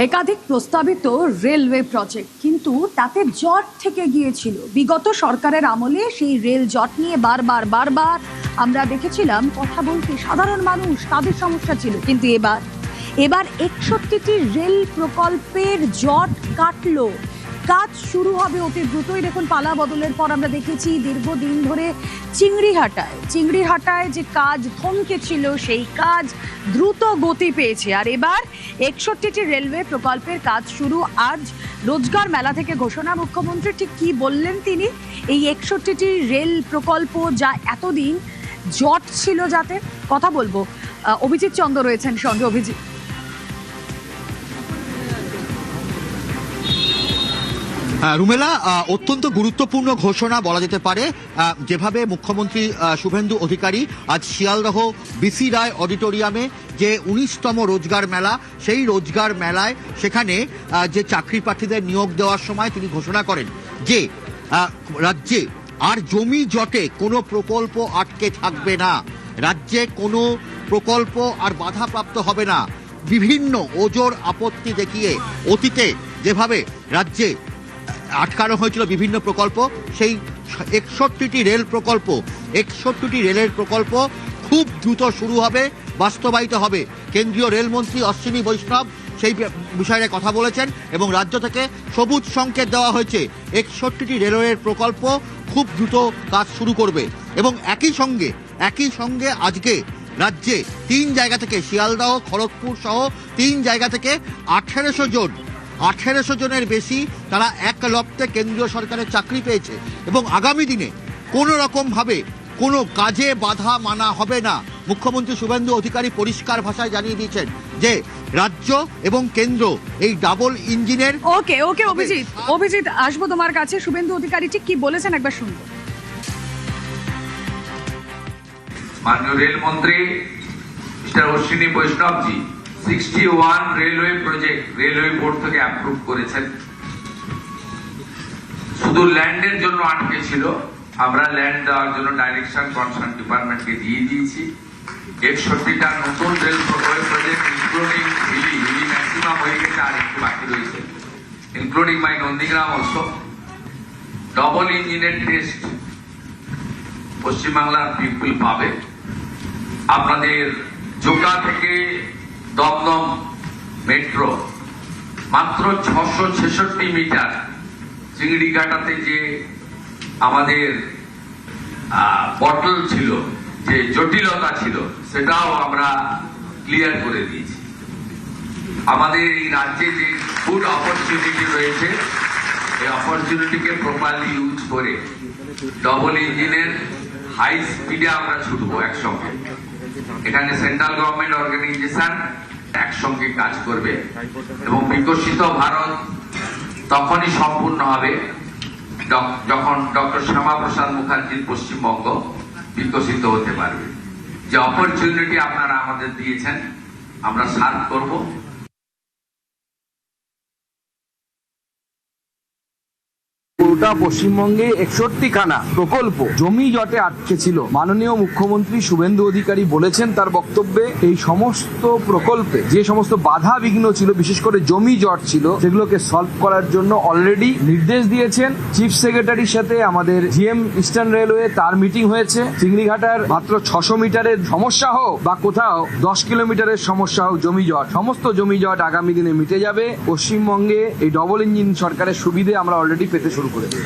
একাধিক প্রস্তাবিত railway project, কিন্তু তাতে জট থেকে গিয়েছিল। বিগত সরকারের আমলে সেই রেল জট নিয়ে বারবার আমরা দেখেছিলাম কথা বলতে সাধারণ মানুষ, তাদের সমস্যা ছিল। কিন্তু এবার 61টি রেল প্রকল্পের জট কাটলো। কাজ শুরু হবে অতি দ্রুতই। দেখুন, পালা বদলের পর আমরা দেখেছি দীর্ঘদিন ধরে চিংড়িহাটায় যে কাজ থমকে ছিল, সেই কাজ দ্রুত গতি পেয়েছে। আর এবার 61টি রেলওয়ে প্রকল্পের কাজ শুরু। আজ রোজগার মেলা থেকে ঘোষণা। মুখ্যমন্ত্রী ঠিক কি বললেন তিনি? এই 61টি রেল প্রকল্প যা এতদিন জট ছিল, যাতে কথা বলবো। অভিজিৎ চন্দ্র রয়েছেন সঙ্গে। অভিজিৎ, রুমেলা, অত্যন্ত গুরুত্বপূর্ণ ঘোষণা বলা যেতে পারে। যেভাবে মুখ্যমন্ত্রী শুভেন্দু অধিকারী আজ শিয়ালদহ বিসি রায় অডিটোরিয়ামে যে 19তম রোজগার মেলা, সেই রোজগার মেলায় সেখানে যে চাকরি প্রার্থীদের নিয়োগ দেওয়ার সময় তিনি ঘোষণা করেন যে রাজ্যে আর জমি জটে কোনো প্রকল্প আটকে থাকবে না, রাজ্যে কোনো প্রকল্প আর বাধাপ্রাপ্ত হবে না। বিভিন্ন ওজোর আপত্তি দেখিয়ে অতীতে যেভাবে রাজ্যে আটকানো হয়েছিল বিভিন্ন প্রকল্প, সেই 61টি রেলের প্রকল্প খুব দ্রুত শুরু হবে, বাস্তবায়িত হবে। কেন্দ্রীয় রেলমন্ত্রী অশ্বিনী বৈষ্ণব সেই বিষয়ে কথা বলেছেন এবং রাজ্য থেকে সবুজ সংকেত দেওয়া হয়েছে 61টি রেলওয়ের প্রকল্প খুব দ্রুত কাজ শুরু করবে। এবং একই সঙ্গে আজকে রাজ্যে 3 জায়গা থেকে, শিয়ালদহ, খড়গপুর সহ 3 জায়গা থেকে 1800 জনের বেশি তারা এক লপ্তে কেন্দ্রীয় সরকারের চাকরি পেয়েছে। এবং আগামী দিনে কোনো রকমভাবে কোনো কাজে বাধা মানা হবে না। মুখ্যমন্ত্রী শুভেন্দু অধিকারী পরিষ্কার ভাষায় জানিয়ে দিয়েছেন যে রাজ্য এবং কেন্দ্র এই ডাবল ইঞ্জিনের। ওকে অভিজিৎ, আসবো তোমার কাছে। শুভেন্দু অধিকারী ঠিক কি বলেছেন একবার শুনবো। মাননীয় রেলমন্ত্রী mister Ashwini Vaishnavji 61 railway project railway board থেকে অ্যাপ্রুভ করেছেন। শুধু ল্যান্ডের জন্য আটকে ছিল, আমরা ল্যান্ড দেওয়ার জন্য ডাইরেকশন কনসার্ন ডিপার্টমেন্টকে দিয়ে দিয়েছি। 61টা নতুন rail project including Hili maximum হয়ে গেছে, আর একটু বাকি রয়েছে, including my Nandigram also. Double ইঞ্জিনের টেস্ট পশ্চিমবাংলার পিপল পাবে। আপনাদের জোকা থেকে দমদম মেট্রো মাত্র 666 মিটার। চিংড়িঘাটাতে যে আমাদের বটল ছিল, যে জটিলতা ছিল, সেটাও আমরা ক্লিয়ার করে দিয়েছি। আমাদের এই রাজ্যে যে গুড অপরচুনিটি রয়েছে, এই অপরচুনিটিকে প্রপারলি ইউজ করে ডবল ইঞ্জিনের হাই স্পিডে আমরা ছুটবো একসঙ্গে। এখানে সেন্ট্রাল গভর্নমেন্ট অর্গানাইজেশন একসঙ্গে কাজ করবে এবং বিকশিত ভারত তখনই সম্পূর্ণ হবে যখন ডক্টর শ্যামাপ্রসাদ মুখার্জির পশ্চিমবঙ্গ বিকশিত হতে পারবে। যে অপরচুনিটি আপনারা আমাদের দিয়েছেন, আমরা সার্ভ করব। গোটা পশ্চিমবঙ্গে 61খানা প্রকল্প জমি জটে আটকে ছিল। মাননীয় মুখ্যমন্ত্রী শুভেন্দু অধিকারী বলেছেন তার বক্তব্যে, এই সমস্ত প্রকল্পে যে সমস্ত বাধা বিঘ্ন ছিল, বিশেষ করে জমি জট ছিল, সেগুলোকে সলভ করার জন্য অলরেডি নির্দেশ দিয়েছেন। চিফ সেক্রেটারির সাথে আমাদের জিএম ইস্টার্ন রেলওয়ে তার মিটিং হয়েছে। চিংড়িঘাটার মাত্র 600 মিটারের সমস্যা হোক বা কোথাও 10 কিলোমিটারের সমস্যা হোক, জমি জট, সমস্ত জমি জট আগামী দিনে মিটে যাবে। পশ্চিমবঙ্গে এই ডবল ইঞ্জিন সরকারের সুবিধে আমরা অলরেডি পেতে শুরু করে দেব।